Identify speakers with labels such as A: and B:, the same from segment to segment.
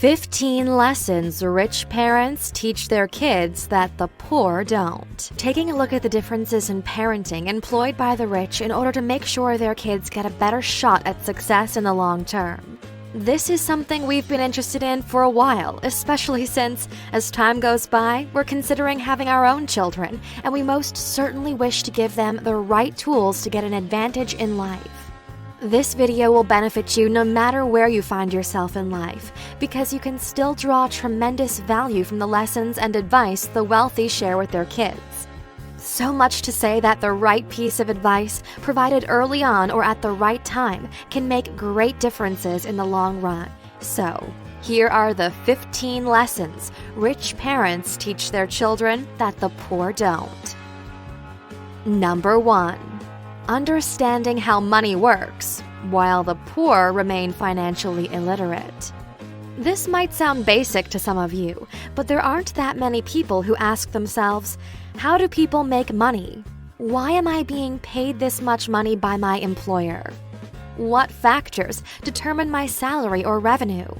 A: 15 lessons rich parents teach their kids that the poor don't. Taking a look at the differences in parenting employed by the rich in order to make sure their kids get a better shot at success in the long term. This is something we've been interested in for a while, especially since, as time goes by, we're considering having our own children, and we most certainly wish to give them the right tools to get an advantage in life. This video will benefit you no matter where you find yourself in life, because you can still draw tremendous value from the lessons and advice the wealthy share with their kids. So much to say that the right piece of advice, provided early on or at the right time, can make great differences in the long run. So, here are the 15 lessons rich parents teach their children that the poor don't. Number 1. Understanding how money works, while the poor remain financially illiterate. This might sound basic to some of you, but there aren't that many people who ask themselves, how do people make money? Why am I being paid this much money by my employer? What factors determine my salary or revenue?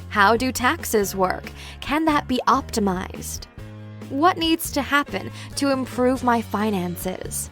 A: How do taxes work? Can that be optimized? What needs to happen to improve my finances?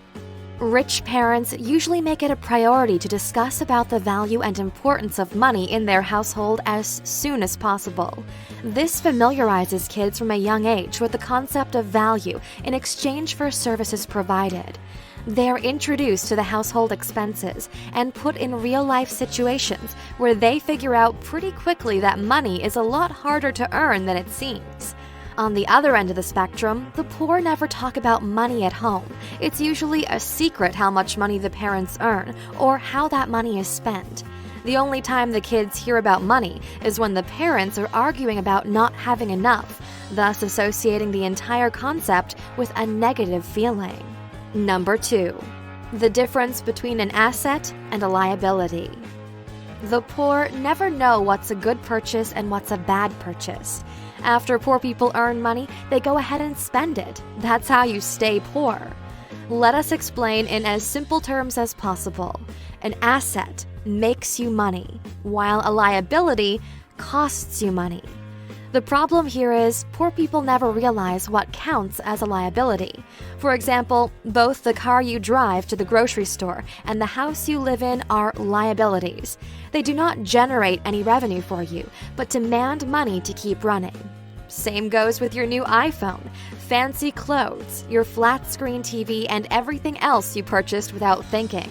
A: Rich parents usually make it a priority to discuss about the value and importance of money in their household as soon as possible. This familiarizes kids from a young age with the concept of value in exchange for services provided. They're introduced to the household expenses and put in real-life situations where they figure out pretty quickly that money is a lot harder to earn than it seems. On the other end of the spectrum, the poor never talk about money at home. It's usually a secret how much money the parents earn or how that money is spent. The only time the kids hear about money is when the parents are arguing about not having enough, thus associating the entire concept with a negative feeling. Number 2. The difference between an asset and a liability. The poor never know what's a good purchase and what's a bad purchase. After poor people earn money, they go ahead and spend it. That's how you stay poor. Let us explain in as simple terms as possible. An asset makes you money, while a liability costs you money. The problem here is poor people never realize what counts as a liability. For example, both the car you drive to the grocery store and the house you live in are liabilities. They do not generate any revenue for you, but demand money to keep running. Same goes with your new iPhone, fancy clothes, your flat-screen TV, and everything else you purchased without thinking.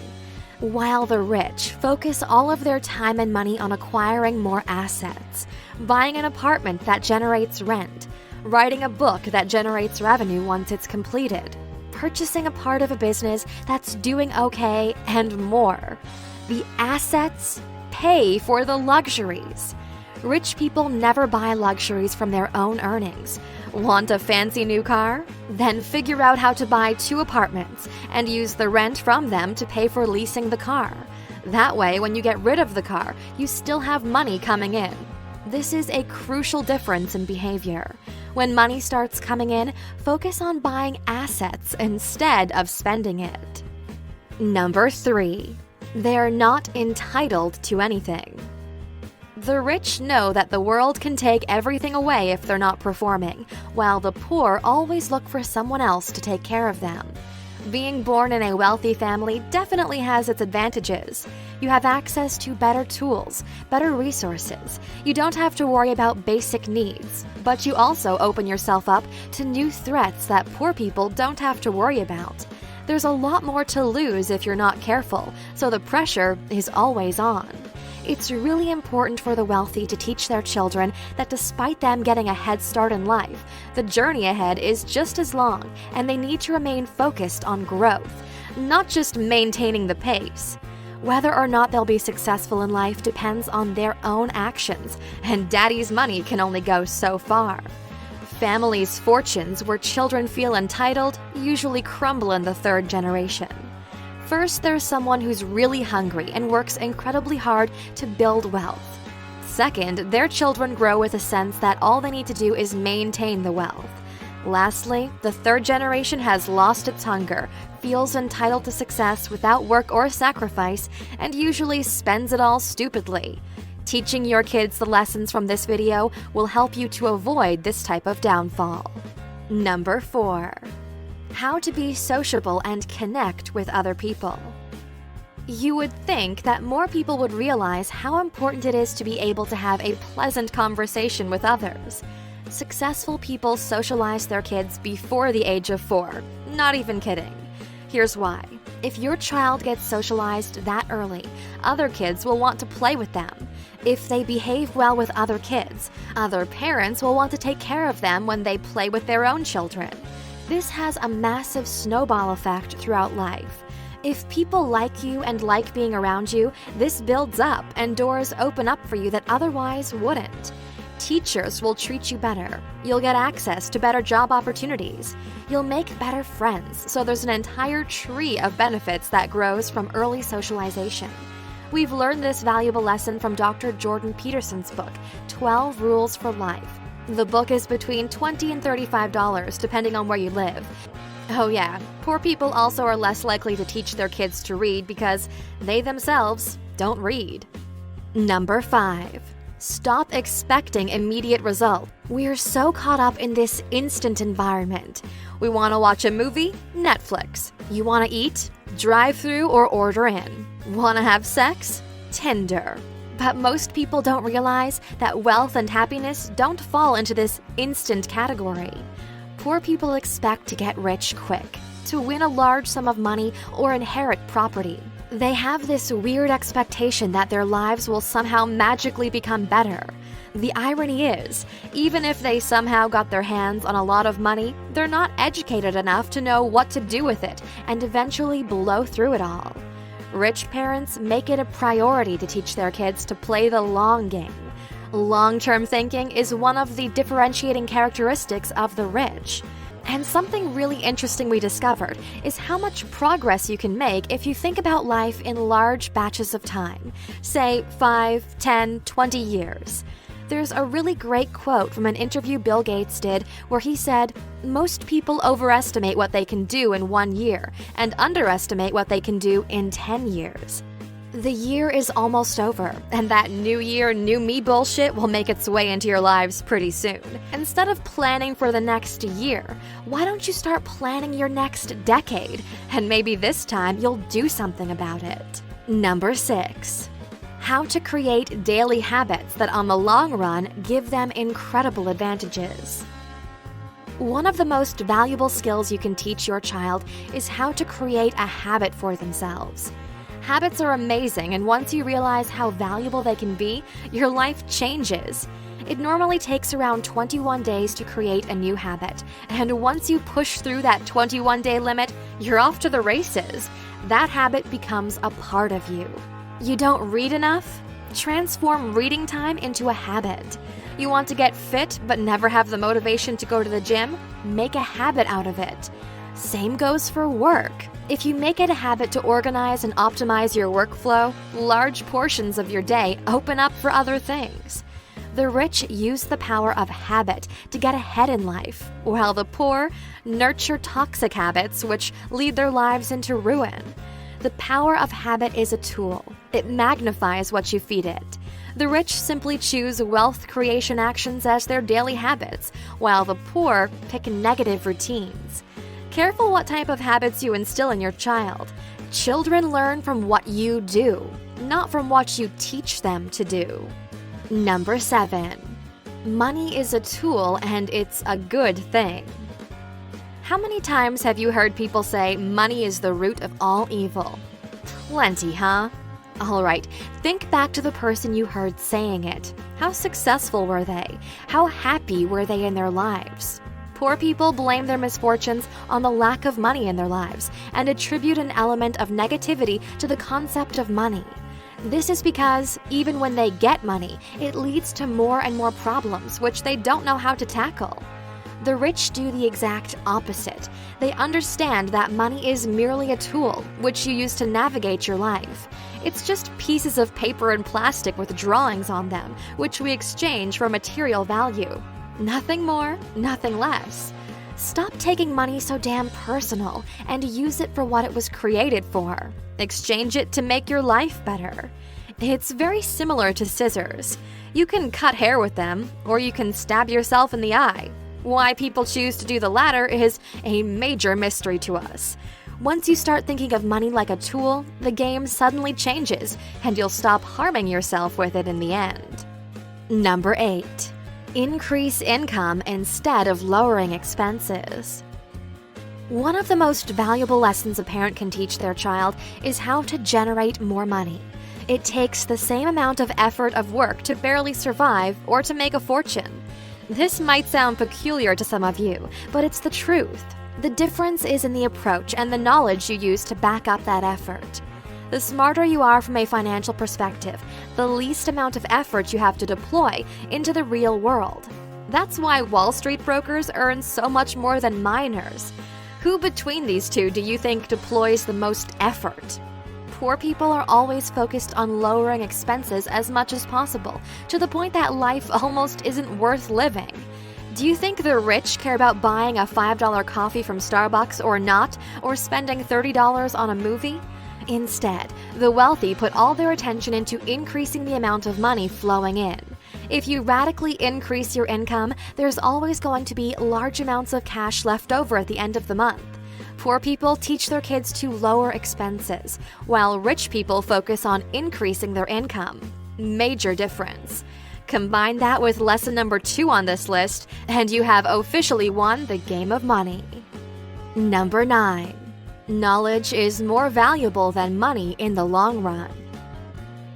A: While the rich focus all of their time and money on acquiring more assets, buying an apartment that generates rent, writing a book that generates revenue once it's completed, purchasing a part of a business that's doing okay, and more. The assets pay for the luxuries. Rich people never buy luxuries from their own earnings. Want a fancy new car? Then figure out how to buy 2 apartments and use the rent from them to pay for leasing the car. That way, when you get rid of the car, you still have money coming in. This is a crucial difference in behavior. When money starts coming in, focus on buying assets instead of spending it. Number 3. They're not entitled to anything. The rich know that the world can take everything away if they're not performing, while the poor always look for someone else to take care of them. Being born in a wealthy family definitely has its advantages. You have access to better tools, better resources. You don't have to worry about basic needs, but you also open yourself up to new threats that poor people don't have to worry about. There's a lot more to lose if you're not careful, so the pressure is always on. It's really important for the wealthy to teach their children that despite them getting a head start in life, the journey ahead is just as long, and they need to remain focused on growth, not just maintaining the pace. Whether or not they'll be successful in life depends on their own actions, and daddy's money can only go so far. Families' fortunes where children feel entitled usually crumble in the 3rd generation. First, there's someone who's really hungry and works incredibly hard to build wealth. Second, their children grow with a sense that all they need to do is maintain the wealth. Lastly, the 3rd generation has lost its hunger, feels entitled to success without work or sacrifice, and usually spends it all stupidly. Teaching your kids the lessons from this video will help you to avoid this type of downfall. Number 4. How to be sociable and connect with other people. You would think that more people would realize how important it is to be able to have a pleasant conversation with others. Successful people socialize their kids before the age of 4. Not even kidding. Here's why. If your child gets socialized that early, other kids will want to play with them. If they behave well with other kids, other parents will want to take care of them when they play with their own children. This has a massive snowball effect throughout life. If people like you and like being around you, this builds up and doors open up for you that otherwise wouldn't. Teachers will treat you better. You'll get access to better job opportunities. You'll make better friends, so there's an entire tree of benefits that grows from early socialization. We've learned this valuable lesson from Dr. Jordan Peterson's book, 12 Rules for Life. The book is between $20 and $35, depending on where you live. Oh yeah, poor people also are less likely to teach their kids to read because they themselves don't read. Number 5. Stop expecting immediate results. We're so caught up in this instant environment. We want to watch a movie? Netflix. You want to eat? Drive-through or order in. Want to have sex? Tinder. But most people don't realize that wealth and happiness don't fall into this instant category. Poor people expect to get rich quick, to win a large sum of money or inherit property. They have this weird expectation that their lives will somehow magically become better. The irony is, even if they somehow got their hands on a lot of money, they're not educated enough to know what to do with it and eventually blow through it all. Rich parents make it a priority to teach their kids to play the long game. Long-term thinking is one of the differentiating characteristics of the rich. And something really interesting we discovered is how much progress you can make if you think about life in large batches of time, say 5, 10, 20 years. There's a really great quote from an interview Bill Gates did where he said, "Most people overestimate what they can do in 1 year and underestimate what they can do in 10 years." The year is almost over, and that new year, new me bullshit will make its way into your lives pretty soon. Instead of planning for the next year, why don't you start planning your next decade? And maybe this time you'll do something about it. Number 6. How to create daily habits that on the long run give them incredible advantages. One of the most valuable skills you can teach your child is how to create a habit for themselves. Habits are amazing, and once you realize how valuable they can be, your life changes. It normally takes around 21 days to create a new habit, and once you push through that 21-day limit, you're off to the races. That habit becomes a part of you. You don't read enough? Transform reading time into a habit. You want to get fit but never have the motivation to go to the gym? Make a habit out of it. Same goes for work. If you make it a habit to organize and optimize your workflow, large portions of your day open up for other things. The rich use the power of habit to get ahead in life, while the poor nurture toxic habits which lead their lives into ruin. The power of habit is a tool. It magnifies what you feed it. The rich simply choose wealth creation actions as their daily habits, while the poor pick negative routines. Careful what type of habits you instill in your child. Children learn from what you do, not from what you teach them to do. Number 7. Money is a tool and it's a good thing. How many times have you heard people say money is the root of all evil? Plenty, huh? Alright, think back to the person you heard saying it. How successful were they? How happy were they in their lives? Poor people blame their misfortunes on the lack of money in their lives and attribute an element of negativity to the concept of money. This is because, even when they get money, it leads to more and more problems which they don't know how to tackle. The rich do the exact opposite. They understand that money is merely a tool which you use to navigate your life. It's just pieces of paper and plastic with drawings on them, which we exchange for material value. Nothing more, nothing less. Stop taking money so damn personal and use it for what it was created for. Exchange it to make your life better. It's very similar to scissors. You can cut hair with them, or you can stab yourself in the eye. Why people choose to do the latter is a major mystery to us. Once you start thinking of money like a tool, the game suddenly changes, and you'll stop harming yourself with it in the end. Number 8. Increase income instead of lowering expenses. One of the most valuable lessons a parent can teach their child is how to generate more money. It takes the same amount of effort of work to barely survive or to make a fortune. This might sound peculiar to some of you, but it's the truth. The difference is in the approach and the knowledge you use to back up that effort. The smarter you are from a financial perspective, the least amount of effort you have to deploy into the real world. That's why Wall Street brokers earn so much more than miners. Who between these two do you think deploys the most effort? Poor people are always focused on lowering expenses as much as possible, to the point that life almost isn't worth living. Do you think the rich care about buying a $5 coffee from Starbucks or not, or spending $30 on a movie? Instead, the wealthy put all their attention into increasing the amount of money flowing in. If you radically increase your income, there's always going to be large amounts of cash left over at the end of the month. Poor people teach their kids to lower expenses, while rich people focus on increasing their income. Major difference. Combine that with lesson number 2 on this list, and you have officially won the game of money. Number 9. Knowledge is more valuable than money in the long run.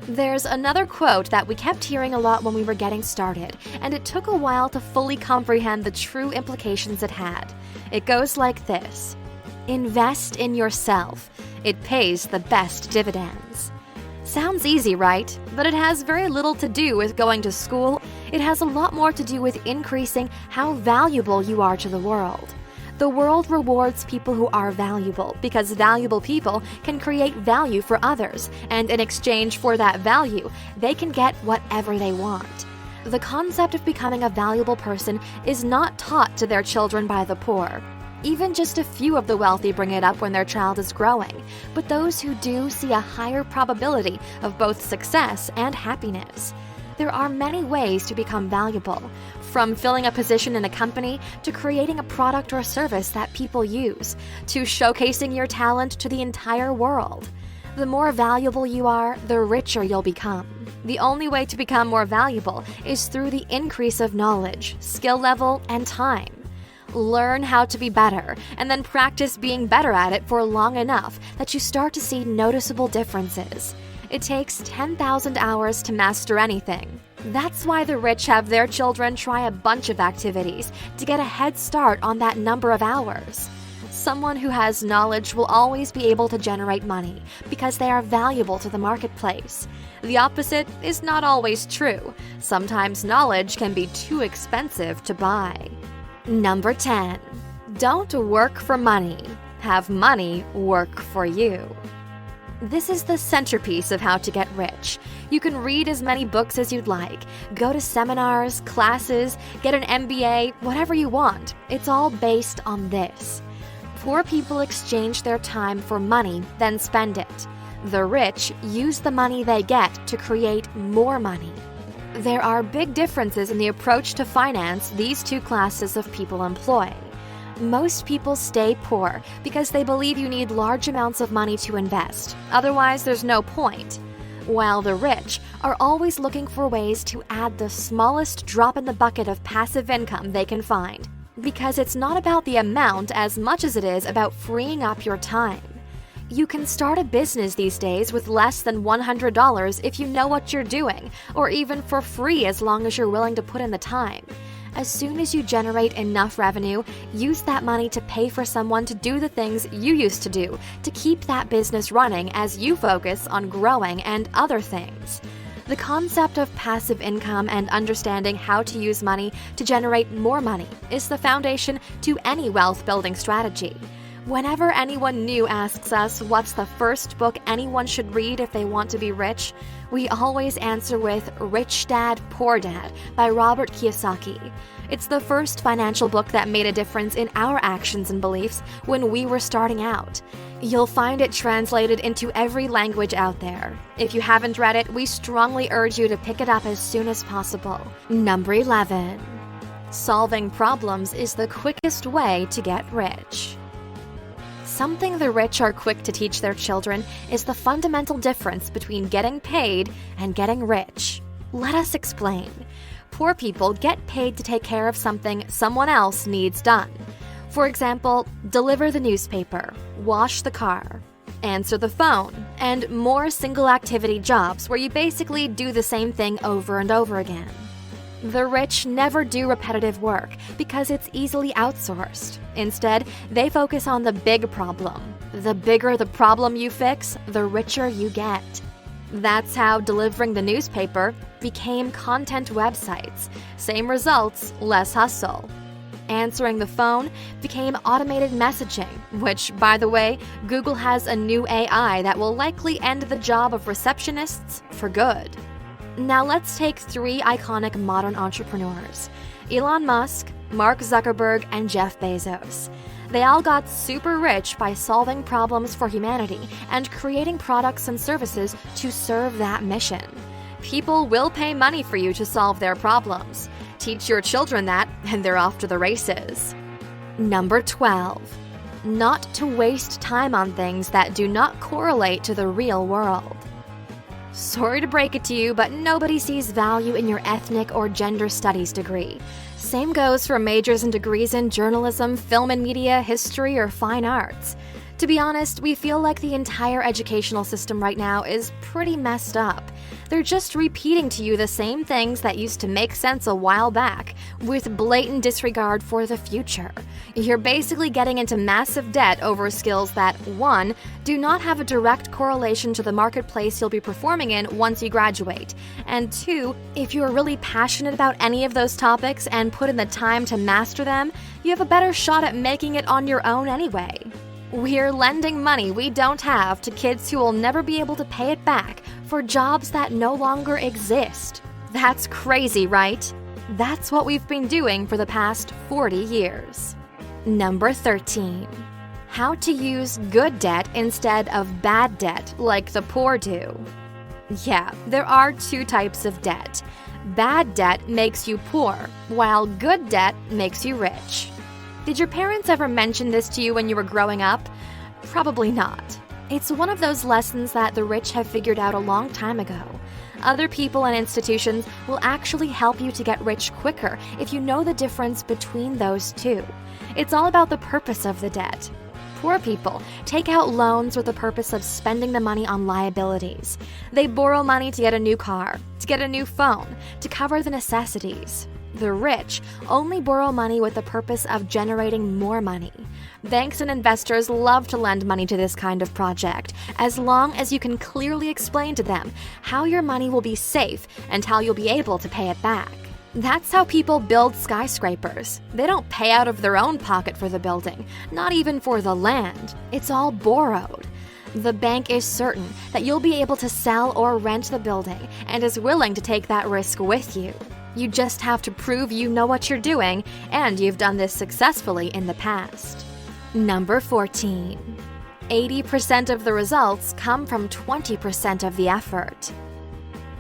A: There's another quote that we kept hearing a lot when we were getting started, and it took a while to fully comprehend the true implications it had. It goes like this: invest in yourself. It pays the best dividends. Sounds easy, right? But it has very little to do with going to school. It has a lot more to do with increasing how valuable you are to the world. The world rewards people who are valuable because valuable people can create value for others, and in exchange for that value, they can get whatever they want. The concept of becoming a valuable person is not taught to their children by the poor. Even just a few of the wealthy bring it up when their child is growing, but those who do see a higher probability of both success and happiness. There are many ways to become valuable, from filling a position in a company to creating a product or service that people use, to showcasing your talent to the entire world. The more valuable you are, the richer you'll become. The only way to become more valuable is through the increase of knowledge, skill level, and time. Learn how to be better, and then practice being better at it for long enough that you start to see noticeable differences. It takes 10,000 hours to master anything. That's why the rich have their children try a bunch of activities to get a head start on that number of hours. Someone who has knowledge will always be able to generate money because they are valuable to the marketplace. The opposite is not always true. Sometimes knowledge can be too expensive to buy. Number 10. Don't work for money. Have money work for you. This is the centerpiece of how to get rich. You can read as many books as you'd like, go to seminars, classes, get an MBA, whatever you want. It's all based on this. Poor people exchange their time for money, then spend it. The rich use the money they get to create more money. There are big differences in the approach to finance these two classes of people employ. Most people stay poor because they believe you need large amounts of money to invest. Otherwise, there's no point. While the rich are always looking for ways to add the smallest drop in the bucket of passive income they can find. Because it's not about the amount as much as it is about freeing up your time. You can start a business these days with less than $100 if you know what you're doing, or even for free as long as you're willing to put in the time. As soon as you generate enough revenue, use that money to pay for someone to do the things you used to do to keep that business running as you focus on growing and other things. The concept of passive income and understanding how to use money to generate more money is the foundation to any wealth-building strategy. Whenever anyone new asks us what's the first book anyone should read if they want to be rich, we always answer with Rich Dad, Poor Dad by Robert Kiyosaki. It's the first financial book that made a difference in our actions and beliefs when we were starting out. You'll find it translated into every language out there. If you haven't read it, we strongly urge you to pick it up as soon as possible. Number 11. Solving problems is the quickest way to get rich. Something the rich are quick to teach their children is the fundamental difference between getting paid and getting rich. Let us explain. Poor people get paid to take care of something someone else needs done. For example, deliver the newspaper, wash the car, answer the phone, and more single-activity jobs where you basically do the same thing over and over again. The rich never do repetitive work because it's easily outsourced. Instead, they focus on the big problem. The bigger the problem you fix, the richer you get. That's how delivering the newspaper became content websites. Same results, less hustle. Answering the phone became automated messaging, which, by the way, Google has a new AI that will likely end the job of receptionists for good. Now let's take 3 iconic modern entrepreneurs: Elon Musk, Mark Zuckerberg, and Jeff Bezos. They all got super rich by solving problems for humanity and creating products and services to serve that mission. People will pay money for you to solve their problems. Teach your children that, and they're off to the races. Number 12. Not to waste time on things that do not correlate to the real world. Sorry to break it to you, but nobody sees value in your ethnic or gender studies degree. Same goes for majors and degrees in journalism, film and media, history, or fine arts. To be honest, we feel like the entire educational system right now is pretty messed up. They're just repeating to you the same things that used to make sense a while back, with blatant disregard for the future. You're basically getting into massive debt over skills that, 1, do not have a direct correlation to the marketplace you'll be performing in once you graduate, and 2, if you're really passionate about any of those topics and put in the time to master them, you have a better shot at making it on your own anyway. We're lending money we don't have to kids who will never be able to pay it back for jobs that no longer exist. That's crazy, right? That's what we've been doing for the past 40 years. Number 13. How to use good debt instead of bad debt like the poor do. Yeah, there are 2 types of debt. Bad debt makes you poor, while good debt makes you rich. Did your parents ever mention this to you when you were growing up? Probably not. It's one of those lessons that the rich have figured out a long time ago. Other people and institutions will actually help you to get rich quicker if you know the difference between those 2. It's all about the purpose of the debt. Poor people take out loans with the purpose of spending the money on liabilities. They borrow money to get a new car, to get a new phone, to cover the necessities. The rich only borrow money with the purpose of generating more money. Banks and investors love to lend money to this kind of project, as long as you can clearly explain to them how your money will be safe and how you'll be able to pay it back. That's how people build skyscrapers. They don't pay out of their own pocket for the building, not even for the land. It's all borrowed. The bank is certain that you'll be able to sell or rent the building and is willing to take that risk with you. You just have to prove you know what you're doing, and you've done this successfully in the past. Number 14. 80% of the results come from 20% of the effort.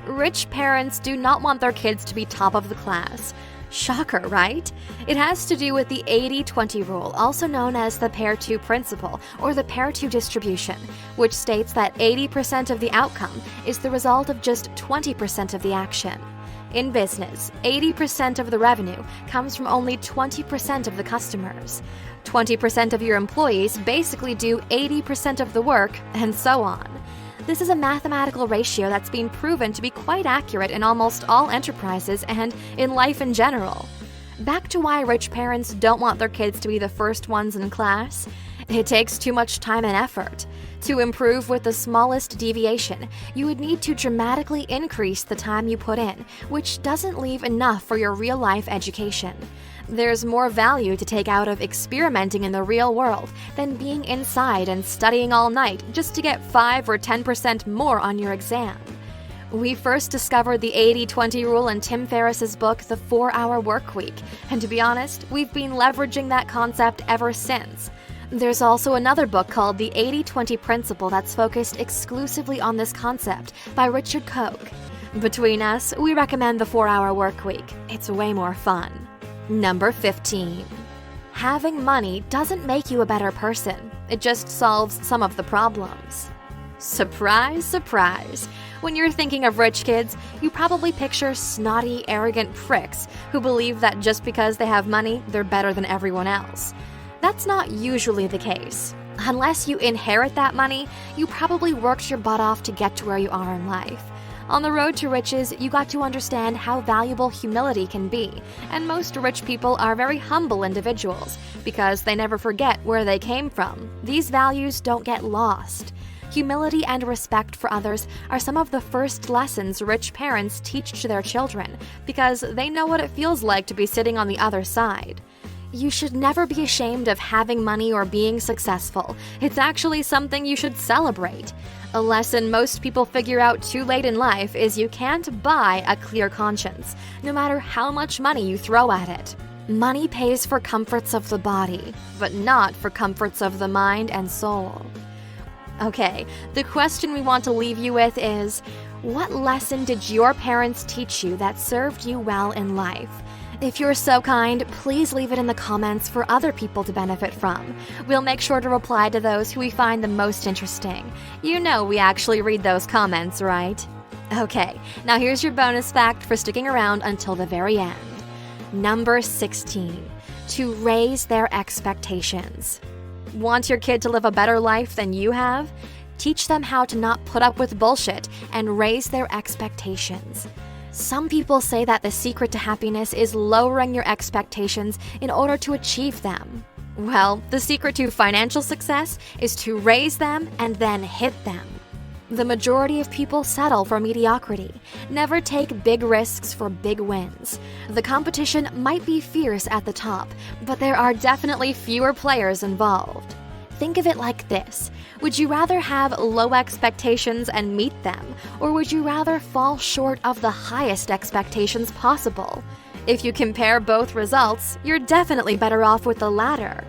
A: Rich parents do not want their kids to be top of the class. Shocker, right? It has to do with the 80-20 rule, also known as the pair 2 principle, or the pair 2 distribution, which states that 80% of the outcome is the result of just 20% of the action. In business, 80% of the revenue comes from only 20% of the customers. 20% of your employees basically do 80% of the work, and so on. This is a mathematical ratio that's been proven to be quite accurate in almost all enterprises and in life in general. Back to why rich parents don't want their kids to be the first ones in class. It takes too much time and effort. To improve with the smallest deviation, you would need to dramatically increase the time you put in, which doesn't leave enough for your real-life education. There's more value to take out of experimenting in the real world than being inside and studying all night just to get 5 or 10% more on your exam. We first discovered the 80-20 rule in Tim Ferriss's book, The 4-Hour Workweek, and to be honest, we've been leveraging that concept ever since. There's also another book called The 80-20 Principle that's focused exclusively on this concept by Richard Koch. Between us, we recommend The 4-Hour Workweek. It's way more fun. Number 15. Having money doesn't make you a better person. It just solves some of the problems. Surprise, surprise. When you're thinking of rich kids, you probably picture snotty, arrogant pricks who believe that just because they have money, they're better than everyone else. That's not usually the case. Unless you inherit that money, you probably worked your butt off to get to where you are in life. On the road to riches, you got to understand how valuable humility can be, and most rich people are very humble individuals because they never forget where they came from. These values don't get lost. Humility and respect for others are some of the first lessons rich parents teach to their children because they know what it feels like to be sitting on the other side. You should never be ashamed of having money or being successful. It's actually something you should celebrate. A lesson most people figure out too late in life is you can't buy a clear conscience, no matter how much money you throw at it. Money pays for comforts of the body, but not for comforts of the mind and soul. Okay, the question we want to leave you with is, what lesson did your parents teach you that served you well in life? If you're so kind, please leave it in the comments for other people to benefit from. We'll make sure to reply to those who we find the most interesting. You know we actually read those comments, right? Okay, now here's your bonus fact for sticking around until the very end. Number 16. To raise their expectations. Want your kid to live a better life than you have? Teach them how to not put up with bullshit and raise their expectations. Some people say that the secret to happiness is lowering your expectations in order to achieve them. Well, the secret to financial success is to raise them and then hit them. The majority of people settle for mediocrity, never take big risks for big wins. The competition might be fierce at the top, but there are definitely fewer players involved. Think of it like this. Would you rather have low expectations and meet them, or would you rather fall short of the highest expectations possible? If you compare both results, you're definitely better off with the latter.